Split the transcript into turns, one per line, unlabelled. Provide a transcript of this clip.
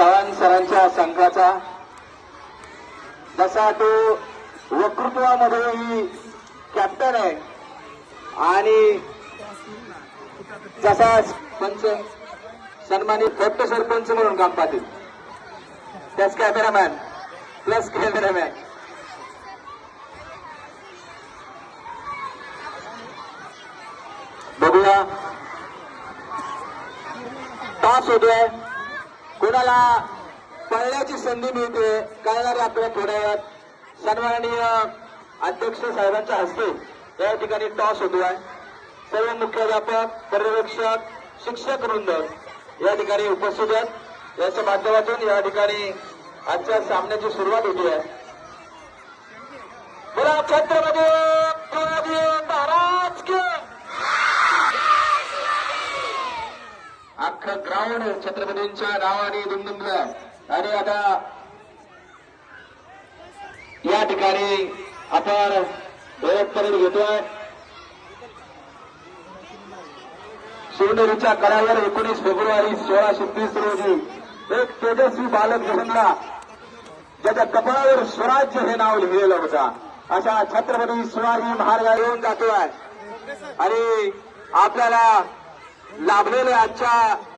चव्हाण सरांच्या संघाचा जसा तो वक्तृत्वामध्येही कॅप्टन आहे आणि जसा पंच सन्मानित फक्त सरपंच म्हणून काम पाहतील प्लस कॅमेरामॅन बघूया टॉस होतोय कोणाला पळण्याची संधी मिळते कळणारे आपल्याला थोड्या वेळात सन्माननीय अध्यक्ष साहेबांच्या हस्ते या ठिकाणी टॉस होतोय सर्व मुख्याध्यापक पर्यवेक्षक शिक्षक वृंद या ठिकाणी उपस्थित आहेत याच्या माध्यमातून या ठिकाणी आजच्या सामन्याची सुरुवात होती आहे बोला छत्रपती शिवाजी महाराज की अख्खं ग्राउंड छत्रपतींच्या नावाने दुमदुमलं आणि आता या ठिकाणी आपण परेड घेतोय शिवनेरीच्या कड्यावर 19 फेब्रुवारी 1630 रोजी एक तेजस्वी बालक जन्मला ज्याच्या कपाळावर स्वराज्य हे नाव लिहिलेलं होतं अशा छत्रपती शिवाजी महाराज येऊन जातोय आणि आपल्याला लाभलेल्या आजच्या